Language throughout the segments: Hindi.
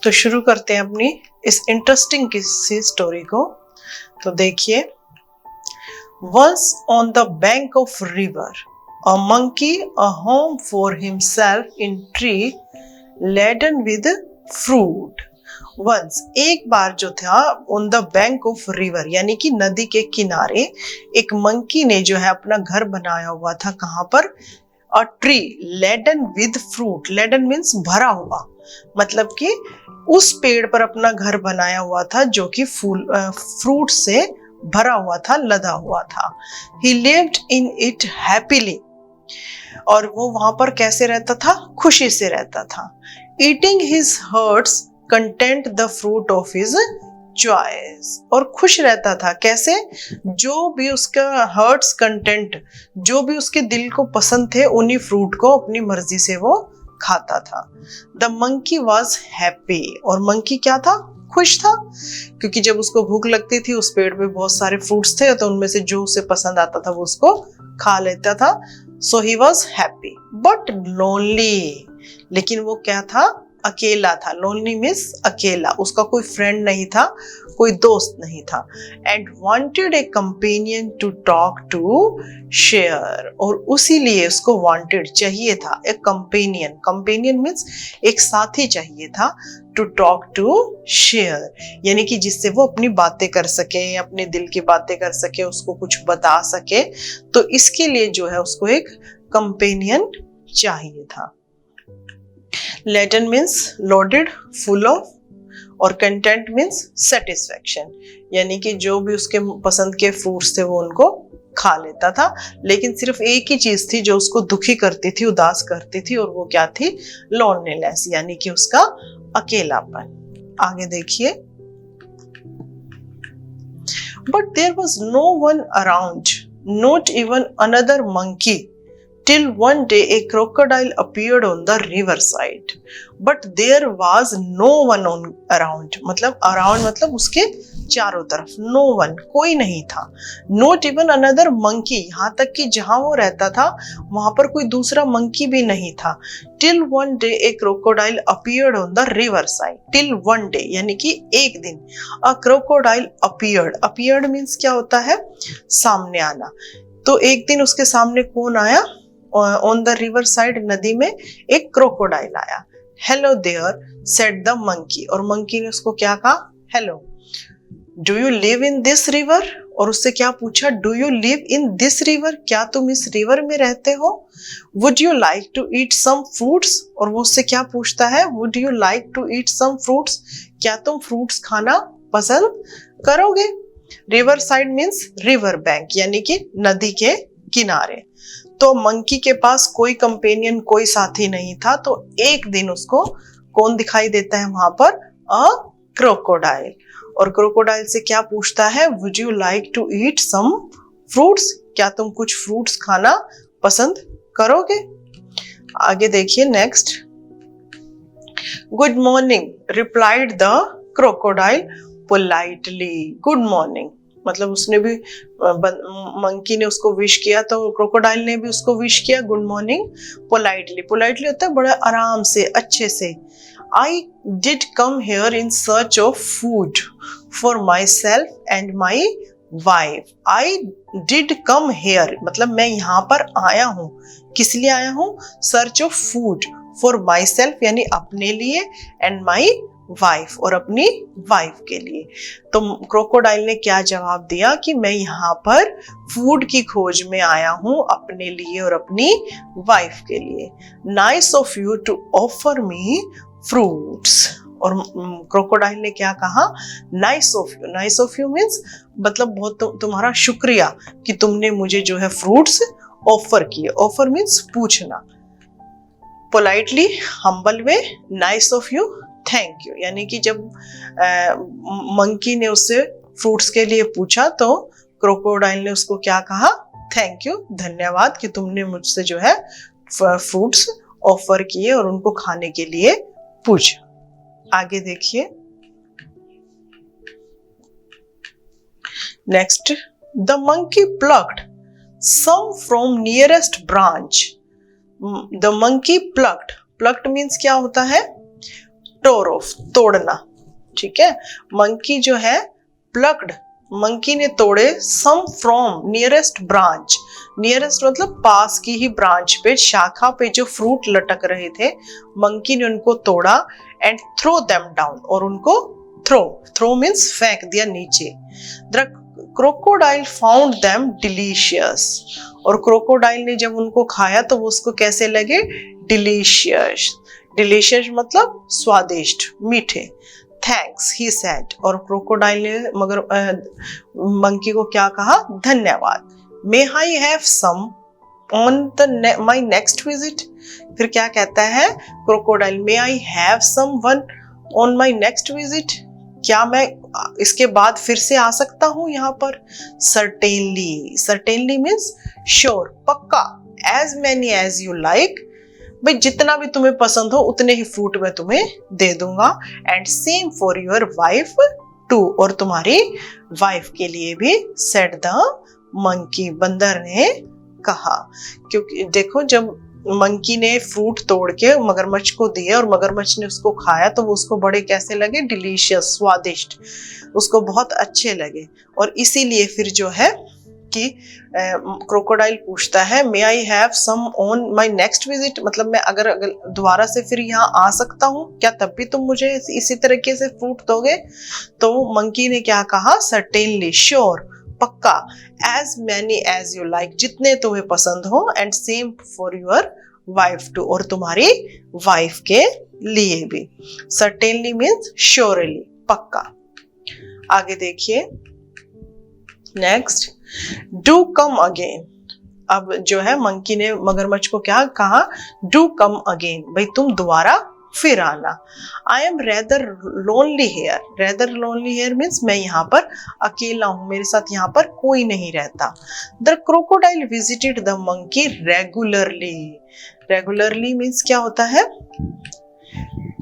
तो शुरू करते हैं अपनी इस इंटरेस्टिंग सी स्टोरी को। तो देखिए, once on the bank of river a monkey a home for himself in tree laden with fruit. Once एक बार जो था on the bank of river यानी कि नदी के किनारे एक मंकी ने जो है अपना घर बनाया हुआ था। कहाँ पर? A tree laden with fruit. Laden means भरा हुआ, मतलब कि उस पेड़ पर अपना घर बनाया हुआ था जो कि फ्रूट से भरा हुआ था, लदा हुआ था। He lived in it happily। और वो वहां पर कैसे रहता था? खुशी से रहता था। Eating his heart's content the fruit of his choice। और खुश रहता था कैसे? जो भी उसका हर्ट्स कंटेंट, जो भी उसके दिल को पसंद थे, उन्हीं फ्रूट को अपनी मर्जी से वो खाता था। The monkey was happy. और मंकी क्या था? खुश था, क्योंकि जब उसको भूख लगती थी उस पेड़ पे बहुत सारे फ्रूट्स थे, तो उनमें से जो उसे पसंद आता था वो उसको खा लेता था। So he was happy but lonely. लेकिन वो क्या था? अकेला था। लोनली मीन्स अकेला, उसका कोई फ्रेंड नहीं था, कोई दोस्त नहीं था। And wanted a companion to talk to share. और उसी लिए उसको वांटेड चाहिए था ए कंपेनियन। कंपेनियन मीन्स एक साथी चाहिए था। टू टॉक टू शेयर यानी कि जिससे वो अपनी बातें कर सके, अपने दिल की बातें कर सके, उसको कुछ बता सके। तो इसके लिए जो है उसको एक कंपेनियन चाहिए था। Laden means loaded, full of, और कंटेंट मीन्स सेटिस्फैक्शन, यानी कि जो भी उसके पसंद के फ्रूट्स थे वो उनको खा लेता था। लेकिन सिर्फ एक ही चीज थी जो उसको दुखी करती थी, उदास करती थी, और वो क्या थी? लोनलीनेस, यानी कि उसका अकेलापन। आगे देखिए। But there was no one around, not even another monkey, till one day a crocodile appeared on the river side। but there was no one around, मतलब around मतलब उसके चारों तरफ। no one, कोई नहीं था। not even another monkey, यहाँ तक कि जहाँ वो रहता था वहां पर कोई दूसरा मंकी भी नहीं था। till one day a crocodile appeared on the river side। till one day यानी कि एक दिन। a crocodile appeared means क्या होता है? सामने आना। तो एक दिन उसके सामने कौन आया? ऑन द रिवर साइड, नदी में एक क्रोकोडाइल आया। Hello there said the monkey. और मंकी ने उसको क्या कहा? Hello. Do you live in this river? और उससे क्या पूछा? Do you live in this river? क्या तुम इस रिवर में रहते हो? Would you like to eat some fruits? और वो उससे क्या पूछता है? Would you like to eat some fruits? क्या तुम फ्रूट्स खाना पसंद करोगे? River side means river bank, यानी कि नदी के किनारे। तो मंकी के पास कोई कंपेनियन, कोई साथी नहीं था। तो एक दिन उसको कौन दिखाई देता है वहां पर? अ क्रोकोडाइल। और क्रोकोडाइल से क्या पूछता है? Would you like to eat some fruits? क्या तुम कुछ फ्रूट्स खाना पसंद करोगे? आगे देखिए next. Good morning replied the crocodile politely. Good morning मतलब उसने भी, मंकी ने उसको विश किया तो क्रोकोडाइल ने भी उसको विश किया गुड मॉर्निंग पोलाइटली। पोलाइटली होता है बड़े आराम से, अच्छे से। I did come here in search of food for my self and my wife. I did come here मतलब मैं यहाँ पर आया हूँ। किस लिए आया हूँ? Search of food for my self यानी अपने लिए, एंड माई वाइफ और अपनी वाइफ के लिए। तो क्रोकोडाइल ने क्या जवाब दिया कि मैं यहाँ पर फूड की खोज में आया हूँ अपने लिए और अपनी वाइफ के लिए। Nice of you to offer me fruits. और क्रोकोडाइल ने क्या कहा? Nice of you. Nice of you means मतलब बहुत तुम्हारा शुक्रिया कि तुमने मुझे जो है फ्रूट्स ऑफर किए। ऑफर मीन्स पूछना। Politely, humble way, nice of you, thank you. यानी कि जब मंकी ने उससे फ्रूट्स के लिए पूछा तो क्रोकोडाइल ने उसको क्या कहा? थैंक यू, धन्यवाद कि तुमने मुझसे जो है फ्रूट्स ऑफर किए और उनको खाने के लिए पूछा। आगे देखिए नेक्स्ट। The monkey plucked some from nearest branch. The monkey plucked means क्या होता है? tore off, तोड़ना, ठीक है। मंकी जो है plucked, मंकी ने तोड़े some from nearest branch, nearest मतलब पास की ही ब्रांच पे, शाखा पे जो फ्रूट लटक रहे थे, मंकी ने उनको तोड़ा एंड थ्रो देम डाउन, और उनको थ्रो मीन्स फेंक दिया नीचे। The crocodile found them delicious, और क्रोकोडाइल ने जब उनको खाया तो वो उसको कैसे लगे, डिलीशियस, डिलीशियस मतलब स्वादिष्ट, मीठे। थैंक्स ही सेड, और क्रोकोडाइल ने मगर मंकी को क्या कहा, धन्यवाद। May I have some on the my next visit, फिर क्या कहता है crocodile, may I have some one on my next visit, क्या मैं इसके बाद फिर से आ सकता हूं यहाँ पर। सर्टेनली, सर्टेनली मीन्स श्योर, पक्का। As many as you like, भाई जितना भी तुम्हें पसंद हो उतने ही फ्रूट मैं तुम्हें दे दूंगा। And same for your wife too, और तुम्हारी वाइफ के लिए भी, सेड द मंकी, बंदर ने कहा। क्योंकि देखो जब मंकी ने फ्रूट तोड़ के मगरमच्छ को दिए और मगरमच्छ ने उसको खाया तो वो उसको बड़े कैसे लगे, डिलीशियस, स्वादिष्ट, उसको बहुत अच्छे लगे। और इसीलिए फिर जो है कि क्रोकोडाइल पूछता है, may I have some on my next visit, मतलब मैं अगर दोबारा से फिर यहाँ आ सकता हूँ क्या, तब भी तुम मुझे इसी तरीके से फ्रूट दोगे। तो मंकी ने क्या कहा, सर्टेनली, श्योर, पक्का। As many as you like, जितने तुम्हें पसंद हो। And same for your wife too, और तुम्हारी वाइफ के लिए भी। सर्टेनली मीन्स श्योरली, पक्का। आगे देखिए नेक्स्ट, डू कम अगेन। अब जो है मंकी ने मगरमच्छ को क्या कहा, डू कम अगेन, भाई तुम दोबारा फिर आना। I am rather lonely here, rather lonely here means मैं यहाँ पर अकेला हूँ, मेरे साथ यहाँ पर कोई नहीं रहता। The crocodile visited the monkey regularly, regularly means क्या होता है,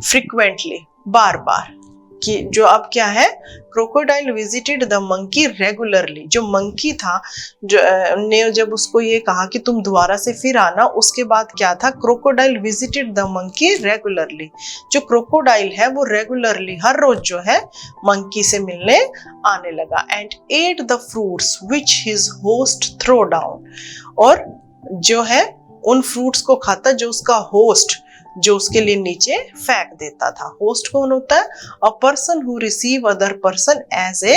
फ्रिक्वेंटली, बार बार, कि जो अब क्या है, crocodile visited the monkey regularly, जो मंकी था जो ने जब उसको ये कहा कि तुम दोबारा से फिर आना, उसके बाद क्या था, crocodile visited the monkey regularly, जो क्रोकोडाइल है वो रेगुलरली हर रोज जो है मंकी से मिलने आने लगा। And ate the fruits which his host throw down, और जो है उन फ्रूट्स को खाता जो उसका होस्ट, जो उसके लिए नीचे फेंक देता था। होस्ट कौन होता है, a person who receive other person as a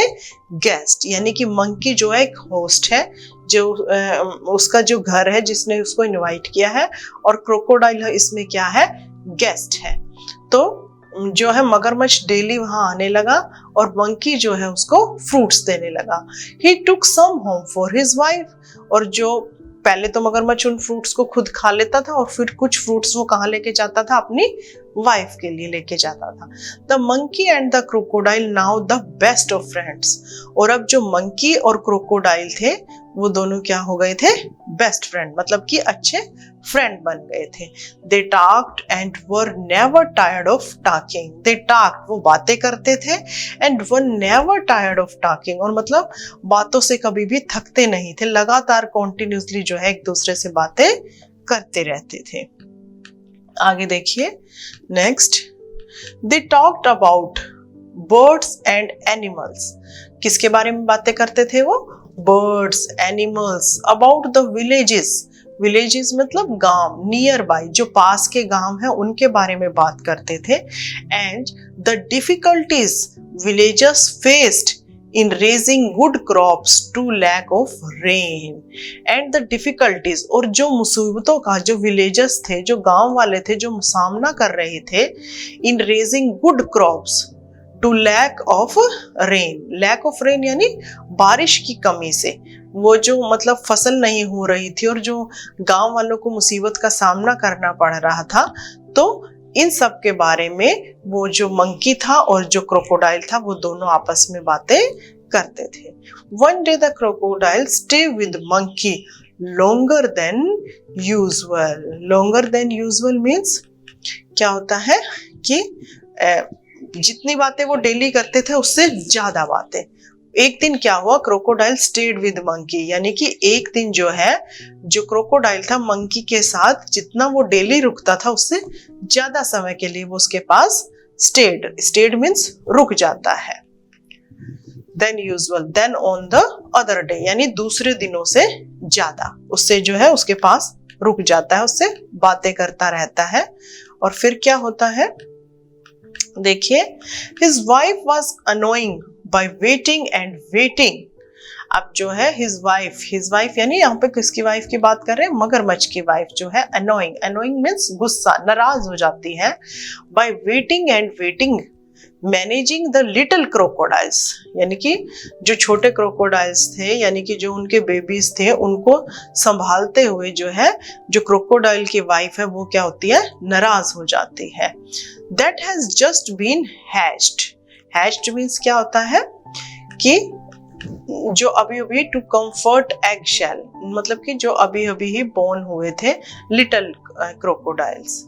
guest, यानी कि मंकी जो है एक होस्ट है, जो उसका जो घर है जिसने उसको इनवाइट किया है, और क्रोकोडाइल इसमें क्या है, गेस्ट है। तो जो है मगरमच्छ डेली वहां आने लगा और मंकी जो है उसको फ्रूट्स देने लगा। ही टुक सम होम फॉर हिज वाइफ, और जो पहले तो मगरमच्छ उन फ्रूट्स को खुद खा लेता था और फिर कुछ फ्रूट्स वो कहाँ लेके जाता था, अपनी वाइफ के लिए लेके जाता था। The monkey and the crocodile now the best of friends, और अब जो मंकी और क्रोकोडाइल थे वो दोनों क्या हो गए थे, बेस्ट फ्रेंड, मतलब कि अच्छे फ्रेंड बन गए थे। They talked and were never tired of talking, they talked वो बातें करते थे, and were never tired of talking, और मतलब बातों से कभी भी थकते नहीं थे, लगातार कॉन्टिन्यूसली जो है एक दूसरे से बातें करते रहते थे। आगे देखिए next, they talked about birds and animals, किसके बारे में बातें करते थे वो, birds, animals, about the villages, villages मतलब गांव, नियर बाय जो पास के गांव हैं उनके बारे में बात करते थे। And the difficulties villagers faced in raising good crops to lack of rain, and the difficulties, और जो मुसीबतों का जो विलेजर्स थे, जो गांव वाले थे, जो सामना कर रहे थे, in raising good crops to lack of rain, lack of rain यानी बारिश की कमी से, वो जो मतलब फसल नहीं हो रही थी और जो गांव वालों को मुसीबत का सामना करना पड़ रहा था, तो इन सब के बारे में वो जो मंकी था और जो क्रोकोडाइल था वो दोनों आपस में बातें करते थे। One day the crocodile stay with monkey longer than usual, longer than usual means क्या होता है कि जितनी बातें वो डेली करते थे उससे ज्यादा बातें। एक दिन क्या हुआ, क्रोकोडाइल स्टेड विद मंकी, यानी कि एक दिन जो है जो क्रोकोडाइल था मंकी के साथ जितना वो डेली रुकता था उससे ज्यादा समय के लिए वो उसके पास स्टेड मीन्स रुक जाता है। Then usual, then on the other day, यानी दूसरे दिनों से ज्यादा, उससे जो है उसके पास रुक जाता है, उससे बातें करता रहता है। और फिर क्या होता है, देखिए, his wife was annoying by waiting and waiting. अब जो है हिज वाइफ यानी यहाँ पे किसकी वाइफ की बात कर रहे हैं, मगरमच्छ की वाइफ जो है अनोइंग मीन्स गुस्सा, नाराज हो जाती है। By waiting and waiting managing the little crocodiles, यानी कि जो छोटे क्रोकोडाइल्स थे, यानी कि जो उनके बेबीज थे, उनको संभालते हुए जो है जो क्रोकोडाइल की वाइफ है वो क्या होती है, नाराज हो जाती है। That has just been hatched means क्या होता है कि जो अभी अभी, टू कंफर्ट एग शेल, मतलब कि जो अभी अभी ही बोर्न हुए थे लिटिल क्रोकोडाइल्स,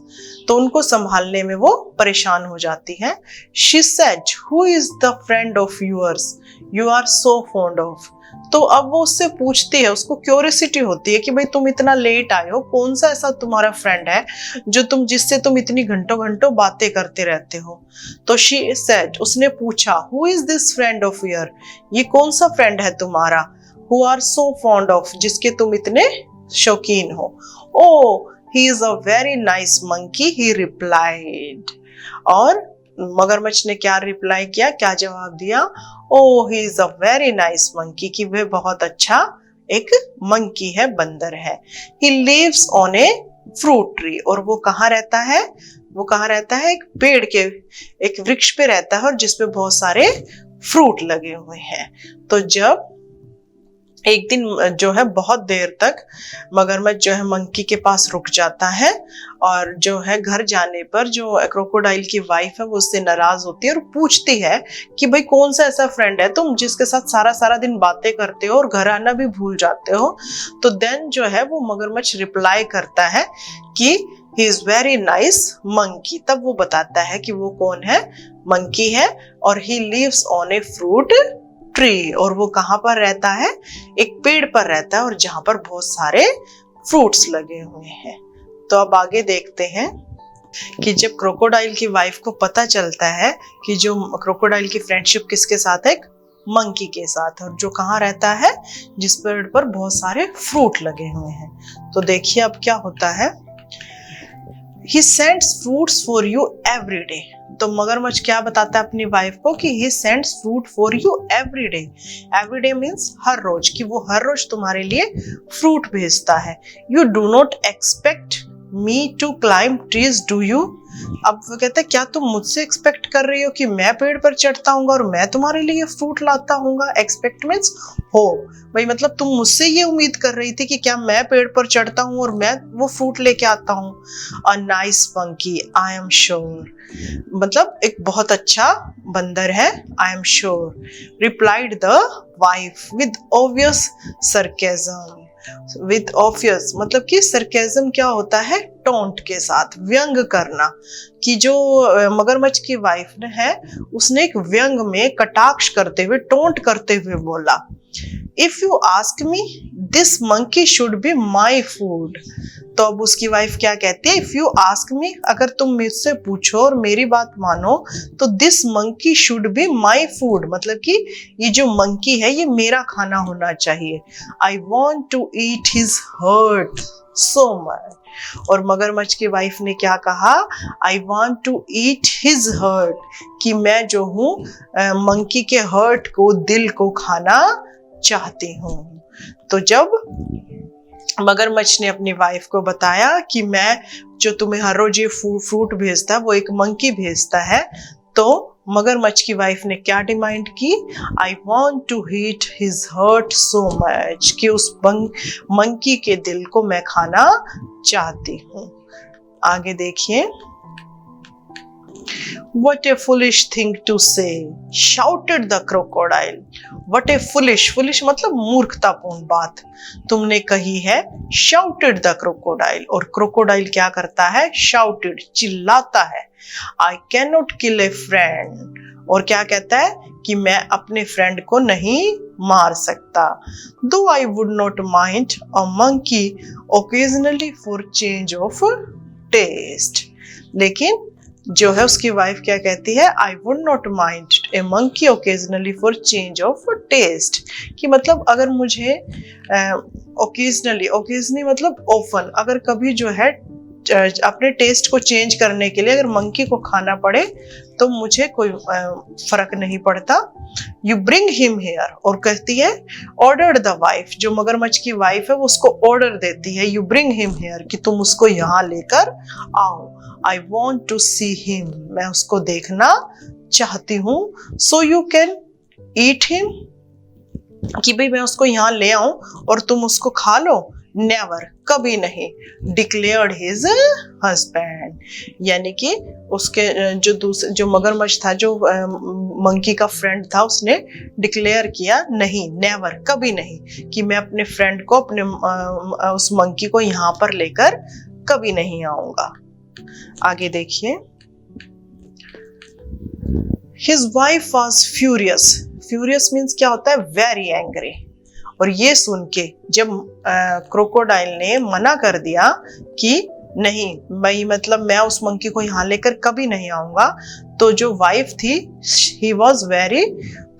तो उनको संभालने में वो परेशान हो जाती है। She said, who is the friend of yours you are so fond of. तो अब वो उससे पूछती है, उसको क्यूरियोसिटी होती है कि भाई तुम इतना लेट आए हो, कौन सा ऐसा तुम्हारा फ्रेंड है जिससे तुम इतनी घंटों घंटों बातें करते रहते हो। तो शी सेड, उसने पूछा, who is this friend of your, ये कौन सा फ्रेंड है तुम्हारा, who are so fond of, जिसके तुम इतने शौकीन हो। Oh he is a very nice monkey, he replied. और मगरमच्छ ने क्या रिप्लाई किया, क्या जवाब दिया, oh he is a very nice monkey, कि वह बहुत अच्छा एक मंकी है, बंदर है। He lives on a fruit tree, और वो कहाँ रहता है, वो कहाँ रहता है, एक पेड़ के, एक वृक्ष पे रहता है, और जिसपे बहुत सारे फ्रूट लगे हुए हैं। तो जब एक दिन जो है बहुत देर तक मगरमच्छ जो है मंकी के पास रुक जाता है, और जो है घर जाने पर जो क्रोकोडाइल की वाइफ है वो उससे नाराज होती है और पूछती है कि भाई कौन सा ऐसा फ्रेंड है तुम जिसके साथ सारा सारा दिन बातें करते हो और घर आना भी भूल जाते हो। तो देन जो है वो मगरमच्छ रिप्लाई करता है कि he is very nice monkey. तब वो बताता है कि वो कौन है, मंकी है, और he lives on a fruit tree, और वो कहाँ पर रहता है, एक पेड़ पर रहता है, और जहां पर बहुत सारे फ्रूट्स लगे हुए हैं। तो अब आगे देखते हैं कि जब क्रोकोडाइल की वाइफ को पता चलता है कि जो क्रोकोडाइल की फ्रेंडशिप किसके साथ है, मंकी के साथ, और जो कहाँ रहता है, जिस पेड़ पर बहुत सारे फ्रूट लगे हुए हैं। तो देखिए अब क्या होता है, he sends fruits for you every day। तो मगरमच्छ क्या बताता है अपनी वाइफ को कि he sends fruit for you every day। every day means हर रोज, कि वो हर रोज तुम्हारे लिए फ्रूट भेजता है। you do not expect me to climb trees do you। अब वो कहता है क्या तुम मुझसे एक्सपेक्ट कर रही हो कि मैं पेड़ पर चढ़ता हूँगा और मैं तुम्हारे लिए फ्रूट लाता हूँगा। एक्सपेक्ट मीन्स हो, भाई मतलब तुम मुझसे ये उम्मीद कर रही थी कि क्या मैं पेड़ पर चढ़ता हूँ और मैं वो फ्रूट लेके आता हूँ। A nice monkey I am sure, मतलब एक बहुत अच्छा बंदर है, I am sure. Replied the wife with obvious sarcasm. With obvious मतलब कि सरकेज़म क्या होता है, टोंट के साथ, व्यंग करना, कि जो मगरमच्छ की वाइफ ने है उसने एक व्यंग में कटाक्ष करते हुए, टोंट करते हुए बोला, if you ask me this monkey should be my food. तो अब उसकी वाइफ क्या कहती है, इफ यू आस्क मी, अगर तुम मुझसे पूछो और मेरी बात मानो तो this monkey should be my food, मतलब कि ये जो मंकी है ये मेरा खाना होना चाहिए। I want to eat his heart so much. और मगरमच्छ की वाइफ ने क्या कहा, I want to eat his heart, कि मैं जो हूँ मंकी के हर्ट को, दिल को खाना चाहती हूँ। तो जब मगरमच्छ ने अपनी वाइफ को बताया कि मैं जो तुम्हें हर रोज ये फ्रूट भेजता है वो एक मंकी भेजता है, तो मगरमच्छ की वाइफ ने क्या डिमांड की, I want to eat his heart so much, कि उस मंकी के दिल को मैं खाना चाहती हूँ। आगे देखिए, What a foolish thing to say, shouted the crocodile. What a foolish मतलब मूर्खतापूर्ण बात तुमने कही है, shouted the crocodile। और क्रोकोडाइल क्या करता है, shouted चिल्लाता है, I cannot kill a friend। और क्या कहता है कि मैं अपने फ्रेंड को नहीं मार सकता। Though I would not mind a monkey occasionally for change of taste। लेकिन जो है उसकी वाइफ क्या कहती है, I would not mind a monkey occasionally for change of taste, कि मतलब अगर मुझे ओकेजनली मतलब ऑफन, अगर कभी जो है अपने टेस्ट को चेंज करने के लिए अगर मंकी को खाना पड़े तो मुझे कोई फर्क नहीं पड़ता। यू ब्रिंग हिम हेयर, और कहती है ऑर्डर द वाइफ, जो मगरमच्छ की वाइफ है वो उसको ऑर्डर देती है, यू ब्रिंग हिम हेयर, कि तुम उसको यहाँ लेकर आओ। I want to see him, मैं उसको देखना चाहती हूँ। So you can eat him, कि भाई मैं उसको यहाँ ले आऊं और तुम उसको खा लो। नेवर, कभी नहीं। डिक्लेयर्ड हिज हस्बैंड, यानी कि उसके जो मगरमच्छ था, जो मंकी का फ्रेंड था, उसने डिक्लेयर किया, नहीं, नेवर, कभी नहीं, कि मैं अपने फ्रेंड को, अपने उस मंकी को यहाँ पर लेकर कभी नहीं आऊंगा। आगे देखिए, his wife was furious. Furious means क्या होता है, वेरी एंग्री। और ये सुन के जब क्रोकोडाइल ने मना कर दिया कि नहीं, मैं उस मंकी को यहाँ लेकर कभी नहीं आऊंगा, तो जो वाइफ थी, ही वॉज वेरी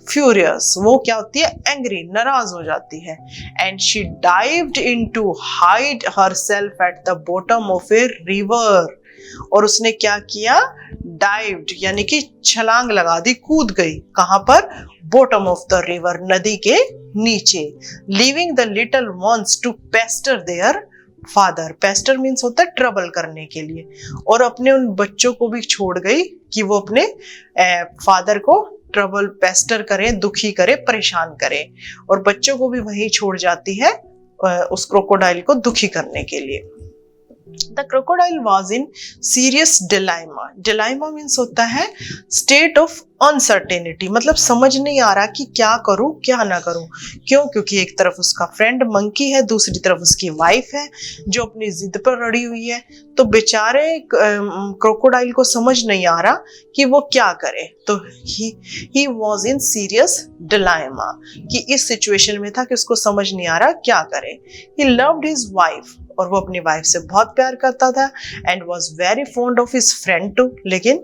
फ्यूरियस, वो क्या होती है, एंग्री, नाराज हो जाती है। And she dived into hide herself at the bottom of a river, और उसने क्या किया, डाइव्ड यानी कि छलांग लगा दी, कूद गई, कहां पर, बॉटम ऑफ द रिवर, नदी के नीचे। Leaving the little ones to pester their father, pester means होता है ट्रबल करने के लिए, और अपने उन बच्चों को भी छोड़ गई कि वो अपने फादर को ट्रबल, पेस्टर करें, दुखी करे, परेशान करे, और बच्चों को भी वहीं छोड़ जाती है उस क्रोकोडाइल को दुखी करने के लिए। The crocodile was in serious dilemma. Dilemma means होता है state of uncertainty, मतलब समझ नहीं आ रहा कि क्या करूं क्या ना करूं। क्यों? क्योंकि एक तरफ उसका फ्रेंड मंकी है, दूसरी तरफ उसकी वाइफ है जो अपनी जिद पर अड़ी हुई है। तो बेचारे क्रोकोडाइल को समझ नहीं आ रहा कि वो क्या करे। तो he was in serious dilemma, कि इस सिचुएशन में था कि उसको समझ नहीं आ रहा क्या करे। He loved his wife, और वो अपनी वाइफ से बहुत प्यार करता था, and was very fond of his friend too, लेकिन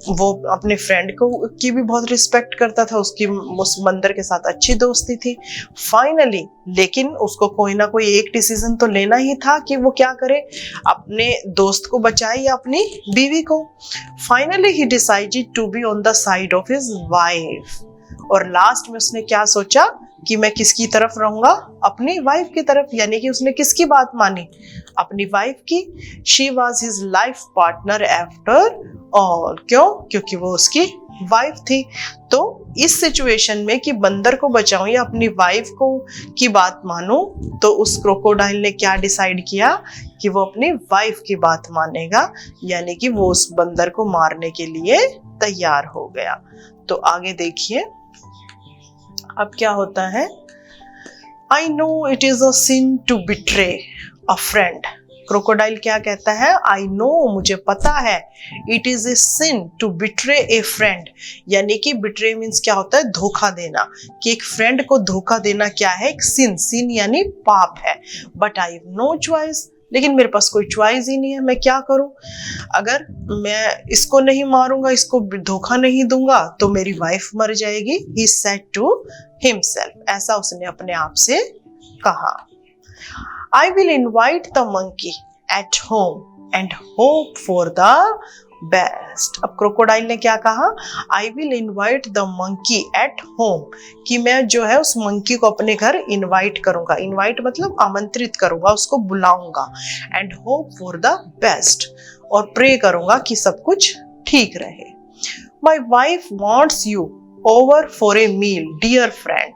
वो अपने फ्रेंड को की भी बहुत रिस्पेक्ट करता था, उसकी उस बंदर के साथ अच्छी दोस्ती थी। फाइनली, लेकिन उसको कोई ना कोई एक डिसीजन तो लेना ही था कि वो क्या करे, अपने दोस्त को बचाए या अपनी बीवी को। Finally he decided to be on the side of his wife, और लास्ट में उसने क्या सोचा कि मैं किसकी तरफ रहूंगा, अपनी वाइफ की तरफ, यानी कि उसने किसकी बात मानी, अपनी वाइफ की। She was his life partner after all, क्यों? क्योंकि वो उसकी वाइफ थी। तो इस सिचुएशन में कि बंदर को बचाऊं या अपनी वाइफ को की बात मानूं, तो उस क्रोकोडाइल ने क्या डिसाइड किया कि वो अपनी वाइफ की बात मानेगा, यानी कि वो उस बंदर को मारने के लिए तैयार हो गया। तो आगे देखिए अब क्या होता है। I know it is a sin to betray a friend. Crocodile क्या कहता है, I know, मुझे पता है, it is a sin to betray a friend, यानी कि betray means क्या होता है, धोखा देना, कि एक फ्रेंड को धोखा देना क्या है, एक sin यानी पाप है। But I have no choice, लेकिन मेरे पास कोई चॉइस ही नहीं है, मैं क्या करूं? अगर मैं इसको नहीं मारूंगा, इसको धोखा नहीं दूंगा, तो मेरी वाइफ मर जाएगी। He said to himself, ऐसा उसने अपने आप से कहा। I will invite the monkey at home and hope for the best. अब क्रोकोडाइल ने क्या कहा, I will invite the monkey at home, कि मैं जो है उस मंकी को अपने घर इनवाइट करूंगा, इनवाइट मतलब आमंत्रित करूंगा, उसको बुलाऊंगा, and hope for the best, और प्रे करूंगा कि सब कुछ ठीक रहे। My wife wants you over for a meal dear friend.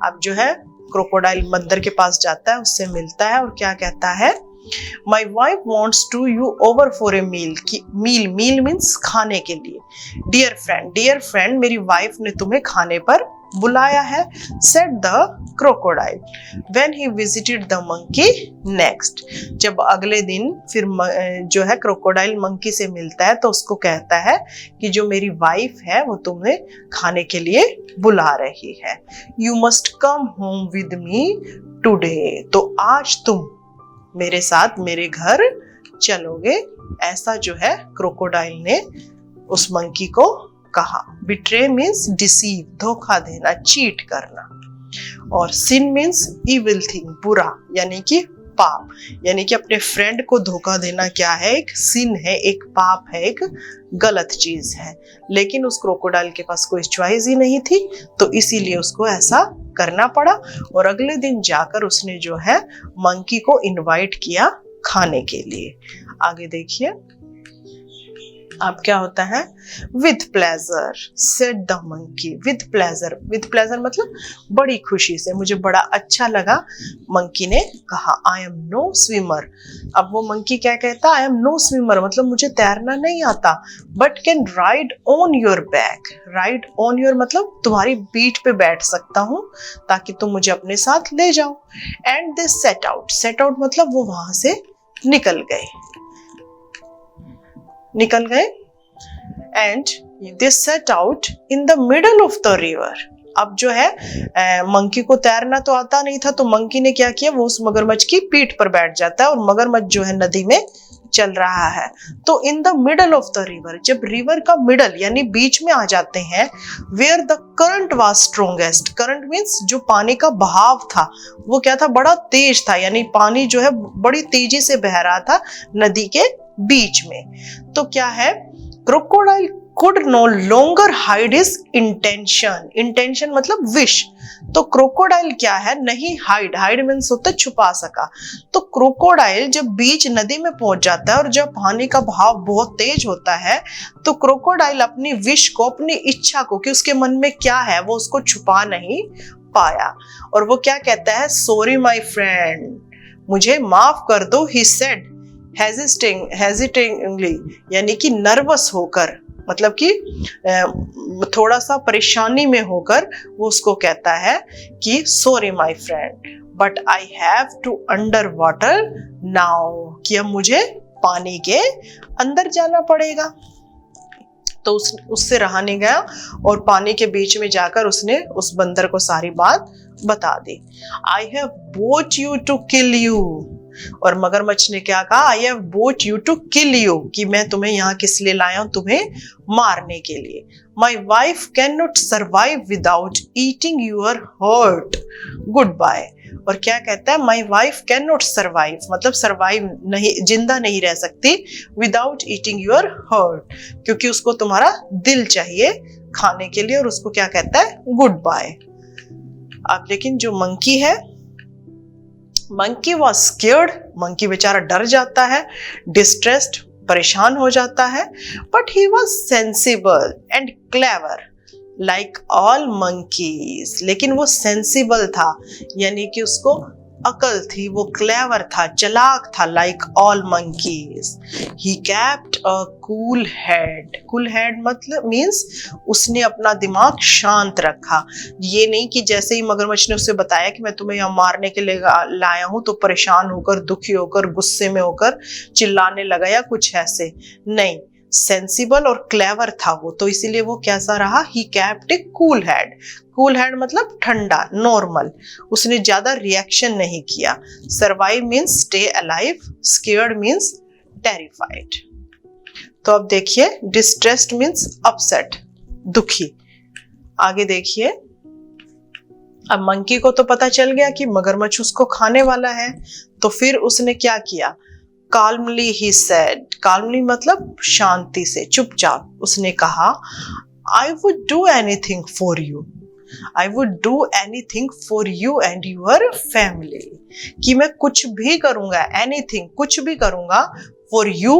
अब जो है क्रोकोडाइल बंदर के पास जाता है, उससे मिलता है और क्या कहता है, My wife wants to you over for a meal. Meal means खाने के लिए। Dear friend, मेरी वाइफ ने तुम्हें खाने पर बुलाया है, said the crocodile when he visited the monkey next. जब अगले दिन फिर जो है क्रोकोडाइल मंकी से मिलता है, तो उसको कहता है कि जो मेरी वाइफ है वो तुम्हें खाने के लिए बुला रही है। You must come home with me today. तो आज तुम मेरे साथ मेरे घर चलोगे, ऐसा जो है क्रोकोडाइल ने उस मंकी को कहा। बिट्रे मीन्स डिसीव, धोखा देना, चीट करना। और सिन मीन्स इविल थिंग, बुरा यानी कि पाप, यानी कि अपने फ्रेंड को धोखा देना क्या है, एक सिन है, एक पाप है, एक गलत चीज है। लेकिन उस क्रोकोडाइल के पास कोई चॉइस ही नहीं थी, तो इसीलिए उसको ऐसा करना पड़ा। और अगले दिन जाकर उसने जो है मंकी को इनवाइट किया खाने के लिए। आगे देखिए अब क्या होता है, with pleasure said the monkey. With pleasure, with pleasure मतलब बड़ी खुशी से, मुझे बड़ा अच्छा लगा, मंकी ने कहा। I am no swimmer. अब वो मंकी क्या कहता, आई एम नो स्विमर मतलब मुझे तैरना नहीं आता, but can ride on your back. Ride on your मतलब तुम्हारी पीठ पे बैठ सकता हूँ ताकि तुम मुझे अपने साथ ले जाओ। And they set out. Set out मतलब वो वहां से निकल गए and they set out in the middle of the river. अब जो है मंकी को तैरना तो आता नहीं था, तो मंकी ने क्या किया, वो उस मगरमच्छ की पीठ पर बैठ जाता है और मगरमच्छ जो है नदी में चल रहा है। तो in the middle of the river, जब रिवर का मिडल यानी बीच में आ जाते हैं, where the current was strongest. Current means जो पानी का बहाव था वो क्या था, बड़ा तेज था, यानी पानी जो है बड़ी तेजी से बह रहा था नदी के बीच में। तो क्या है, crocodile could no longer hide his intention। intention मतलब विश। तो क्रोकोडाइल क्या है, नहीं हाइड, हाइड मीन्स होता है छुपा सका। तो क्रोकोडाइल जब बीच नदी में पहुंच जाता है और जब पानी का बहाव बहुत तेज होता है, तो क्रोकोडाइल अपनी विश को, अपनी इच्छा को, कि उसके मन में क्या है वो उसको छुपा नहीं पाया। और वो क्या कहता है, सॉरी माई फ्रेंड, मुझे माफ कर दो, ही सेड हेजिटेटिंगली, यानी कि नर्वस होकर, मतलब कि थोड़ा सा परेशानी में होकर वो उसको कहता है कि sorry my friend but I have to under water now, कि अब मुझे पानी के अंदर जाना पड़ेगा। तो उससे रहा नहीं गया और पानी के बीच में जाकर उसने उस बंदर को सारी बात बता दी। I have bought you to kill you. और मगरमच्छ ने क्या कहा, I have bought you to kill you, कि मैं तुम्हें यहाँ किस लिए लाया हूं, तुम्हें मारने के लिए। My wife can not survive without eating your heart, goodbye. और क्या कहता है, my wife can not survive मतलब सर्वाइव नहीं, जिंदा नहीं रह सकती, विदाउट ईटिंग यूर हर्ट, क्योंकि उसको तुम्हारा दिल चाहिए खाने के लिए। और उसको क्या कहता है, गुड बाय। अब लेकिन जो मंकी है, मंकी वॉज स्केयर्ड, मंकी बेचारा डर जाता है, डिस्ट्रेस्ड परेशान हो जाता है, but he was sensible and clever like all monkeys. लेकिन वो सेंसिबल था, यानी कि उसको अकल थी, वो क्लेवर था, चालाक था, like all monkeys. He kept a cool head. Cool head मतलब मीन्स उसने अपना दिमाग शांत रखा। ये नहीं कि जैसे ही मगरमच्छ ने उसे बताया कि मैं तुम्हें यहाँ मारने के लिए लाया हूँ, तो परेशान होकर, दुखी होकर, गुस्से में होकर चिल्लाने लगा या कुछ ऐसे नहीं। सेंसिबल और क्लेवर था वो, तो इसीलिए वो कैसा रहा, he kept A cool head. Cool head मतलब ठंडा, नॉर्मल, उसने ज्यादा रिएक्शन नहीं किया। Survive means stay alive, scared means terrified. तो अब देखिए, डिस्ट्रेस्ड मीन्स अपसेट, दुखी। आगे देखिए, अब मंकी को तो पता चल गया कि मगरमच्छ उसको खाने वाला है, तो फिर उसने क्या किया, calmly he said, calmly मतलब शांति से, चुपचाप उसने कहा, I would do anything for you, I would do anything for you and your family, कि मैं कुछ भी करूंगा, anything कुछ भी करूंगा, for you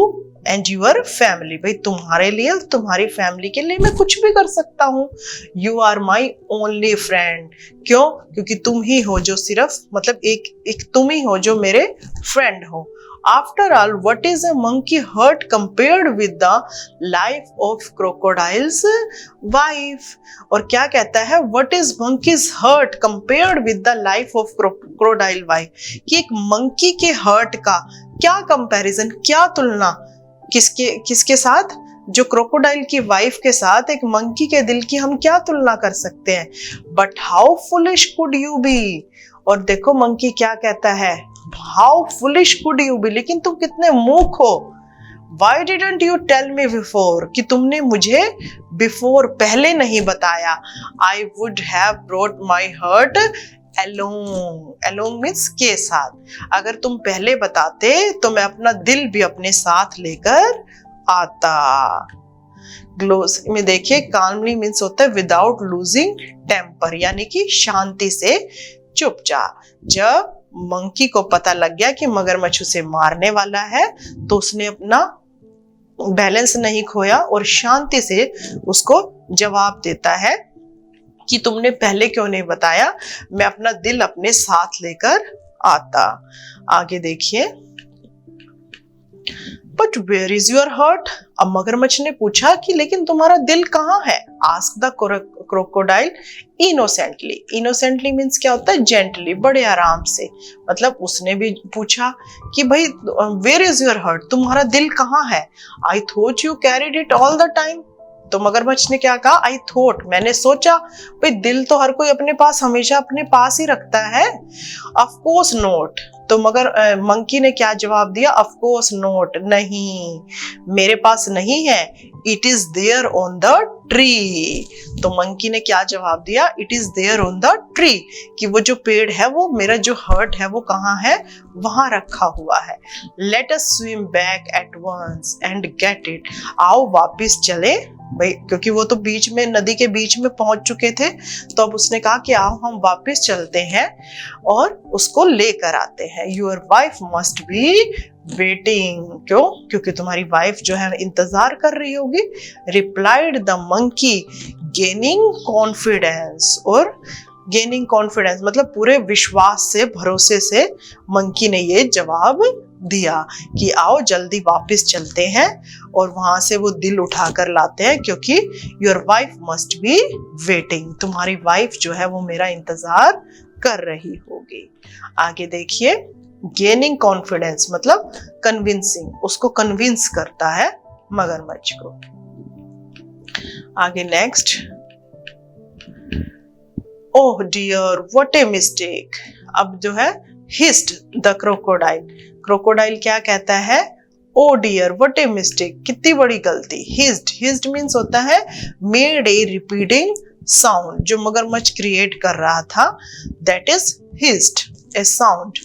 and your family, भाई तुम्हारे लिए, तुम्हारी फैमिली के लिए मैं कुछ भी कर सकता हूँ। You are my only friend, क्यों, क्योंकि तुम ही हो जो सिर्फ, मतलब एक तुम ही हो जो मेरे फ्रेंड हो। After all, what is a monkey hurt compared with the life of crocodile's wife? और क्या कहता है, what is monkey's hurt compared with the life of crocodile wife? कि एक मंकी के हर्ट का क्या कंपैरिजन, क्या तुलना, किसके साथ, जो क्रोकोडाइल की वाइफ के साथ एक मंकी के दिल की हम क्या तुलना कर सकते हैं। But how foolish could you be. और देखो मंकी क्या कहता है, how foolish could you be, लेकिन तुम कितने मूर्ख हो। Why didn't you tell me before? कि तुमने मुझे before पहले नहीं बताया. I would have brought my heart along. Along means के साथ. अगर तुम पहले बताते तो मैं अपना दिल भी अपने साथ लेकर आता. ग्लोस में देखिए calmly means होता है without losing temper, यानी कि शांति से चुपचाप. जब मंकी को पता लग गया कि मगरमच्छ उसे मारने वाला है तो उसने अपना बैलेंस नहीं खोया और शांति से उसको जवाब देता है कि तुमने पहले क्यों नहीं बताया, मैं अपना दिल अपने साथ लेकर आता. आगे देखिए. But where is your heart? अब मगरमच्छ ने पूछा कि लेकिन तुम्हारा दिल कहाँ है? Ask the crocodile innocently. Innocently means क्या होता है? जेंटली, बड़े आराम से. मतलब उसने भी पूछा कि भाई वेयर इज योर हार्ट? तुम्हारा दिल कहाँ है? I thought you carried it all the time. तो मगरमच्छ ने क्या कहा? आई थॉट, मैंने सोचा. भाई दिल तो हर कोई अपने पास हमेशा अपने पास ही रखता है. Of course not. तो मगर मंकी ने क्या जवाब दिया? ऑफ कोर्स नॉट, नहीं, मेरे पास नहीं है. It is there on the tree. तो मंकी ने क्या जवाब दिया? It is there on the tree, कि वो जो पेड़ है, वो मेरा जो हर्ट है वो कहाँ है? वहां रखा हुआ है. Let us swim back at once and get it. आओ वापिस चले भाई, क्योंकि वो तो बीच में, नदी के बीच में पहुंच चुके थे. तो अब उसने कहा कि आओ हम वापस चलते हैं और उसको लेकर आते हैं. Your wife must be waiting. क्यों? क्योंकि तुम्हारी वाइफ जो है इंतजार कर रही होगी. Replied the monkey gaining confidence. और गेनिंग कॉन्फिडेंस मतलब पूरे विश्वास से, भरोसे से मंकी ने ये जवाब दिया कि आओ जल्दी वापस चलते हैं और वहां से वो दिल उठाकर लाते हैं, क्योंकि your wife must be waiting. तुम्हारी वाइफ जो है वो मेरा इंतजार कर रही होगी. आगे देखिए. गेनिंग कॉन्फिडेंस मतलब कन्विंसिंग, उसको कन्विंस करता है मगरमच्छ को. आगे next. Oh dear what a mistake. अब जो है हिस्ड द क्रोकोडाइल. क्रोकोडाइल क्या कहता है? ओ डियर व्हाट ए मिस्टेक, कितनी बड़ी गलती. हिस्ड. हिस्ड मीन्स होता है मेड ए रिपीटिंग साउंड. जो मगरमच्छ क्रिएट कर रहा था, that is hissed a sound.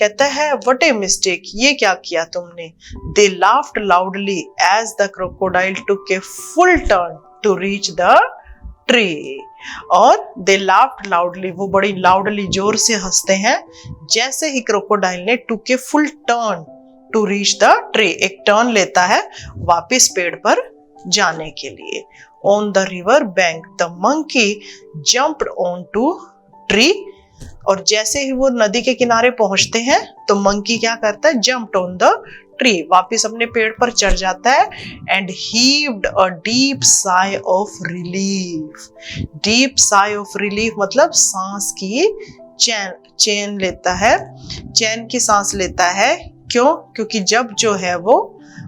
कहता है व्हाट ए मिस्टेक, ये क्या किया तुमने. They laughed loudly as the crocodile took a full turn to reach the tree. और दे लाफ्ड लाउडली, वो बड़ी लाउडली जोर से हंसते हैं जैसे ही क्रोकोडाइल ने took a full turn to reach the tree. एक टर्न लेता है वापस पेड़ पर जाने के लिए. On the river bank the monkey jumped on to tree. और जैसे ही वो नदी के किनारे पहुंचते हैं तो मंकी क्या करता है? जंप्ड ऑन द ट्री, वापिस अपने पेड़ पर चढ़ जाता है. And heaved a deep sigh of relief. Deep sigh of relief मतलब सांस की चैन लेता है, चैन की सांस लेता है. क्यों? क्योंकि जब जो है वो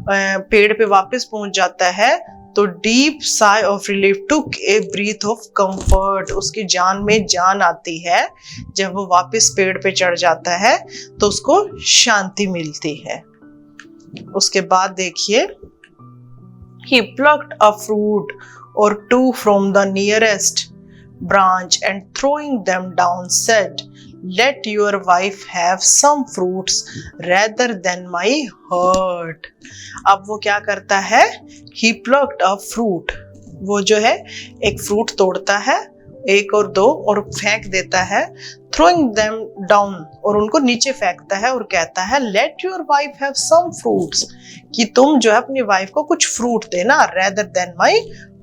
पेड़ पे वापस पहुंच जाता है तो deep sigh of relief took a breath of comfort. उसकी जान में जान आती है. जब वो वापस पेड़ पे चढ़ जाता है तो उसको शांति मिलती है. उसके बाद देखिए. He plucked a fruit or two from the nearest branch and throwing them down said, let your wife have some fruits rather than my heart. अब वो क्या करता है? He plucked a fruit. वो जो है एक फ्रूट तोड़ता है, एक और दो, और फेंक देता है. throwing them down, और उनको नीचे फेंकता है और कहता है let your wife have some fruits, कि तुम जो है अपनी वाइफ को कुछ फ्रूट देना. rather than my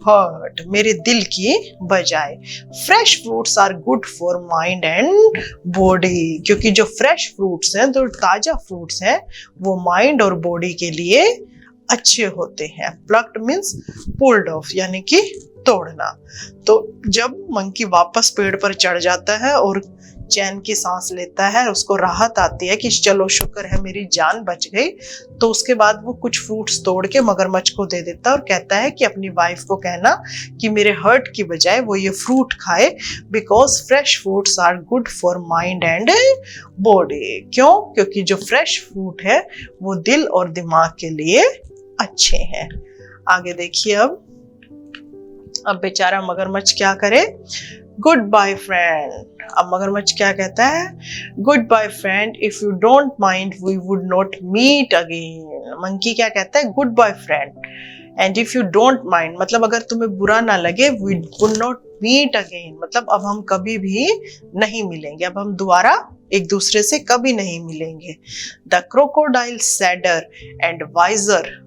heart, मेरे दिल की बजाय. Fresh fruits are good for mind and body. क्योंकि जो फ्रेश फ्रूट्स हैं, जो ताजा फ्रूट्स हैं, वो माइंड और बॉडी के लिए अच्छे होते हैं. प्लक्ड मीन्स पुल्ड ऑफ, यानी कि तोड़ना. तो जब मंकी वापस पेड़ पर चढ़ जाता है और चैन की सांस लेता है, उसको राहत आती है कि चलो शुक्र है मेरी जान बच गई, तो उसके बाद वो कुछ फ्रूट्स तोड़ के मगरमच्छ को दे देता है और कहता है कि अपनी वाइफ को कहना कि मेरे हर्ट की बजाय वो ये फ्रूट खाए, because fresh fruits are good for mind and body. क्यों? क्योंकि जो फ्रेश फ्रूट है वो दिल और दिमाग के लिए अच्छे हैं। आगे देखिए अब बेचारा मगरमच्छ क्या करे, गुड बाय फ्रेंड। अब मगरमच्छ क्या कहता है, good bye friend, if you don't mind we would not meet again. मंकी क्या कहता है, good bye friend, and if you don't mind मतलब अगर तुम्हें बुरा ना लगे, we would not meet again मतलब अब हम कभी भी नहीं मिलेंगे, अब हम दोबारा एक दूसरे से कभी नहीं मिलेंगे। The crocodile sadder and wiser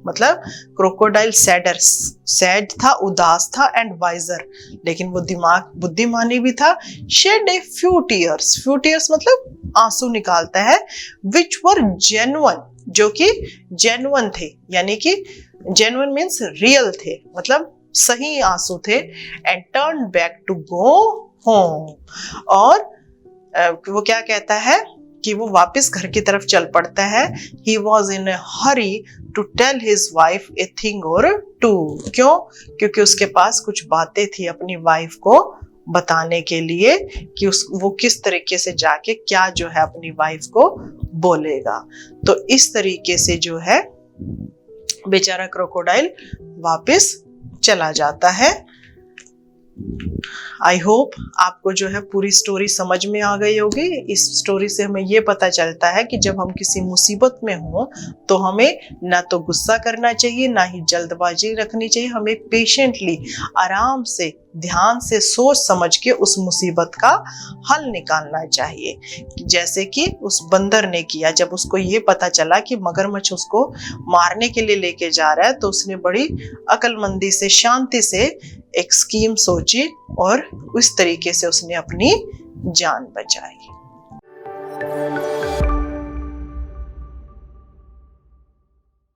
मतलब क्रोकोडाइल सैडर, सैड था, उदास था, एंड वाइजर लेकिन वो दिमाग बुद्धिमानी भी था। शेड ए फ्यू टीयर्स मतलब आंसू निकालता है, विच वर जेन्युइन जो कि जेन्युइन थे, यानी कि जेन्युइन मीन्स रियल थे मतलब सही आंसू थे। And turn back to go home और वो क्या कहता है कि वो वापस घर की तरफ चल पड़ता है। He was in a hurry to tell his wife a thing or two. क्यों? क्योंकि उसके पास कुछ बातें थी अपनी वाइफ को बताने के लिए कि वो किस तरीके से जाके क्या जो है अपनी वाइफ को बोलेगा। तो इस तरीके से जो है बेचारा क्रोकोडाइल वापस चला जाता है। आई होप आपको जो है पूरी स्टोरी समझ में आ गई होगी। इस स्टोरी से हमें ये पता चलता है कि जब हम किसी मुसीबत में हों तो हमें ना तो गुस्सा करना चाहिए, ना ही जल्दबाजी रखनी चाहिए। हमें पेशेंटली आराम से ध्यान से सोच समझ के उस मुसीबत का हल निकालना चाहिए, जैसे कि उस बंदर ने किया। जब उसको ये पता चला कि मगरमच्छ उसको मारने के लिए लेके जा रहा है तो उसने बड़ी अक्लमंदी से शांति से एक स्कीम सोची और उस तरीके से उसने अपनी जान बचाई।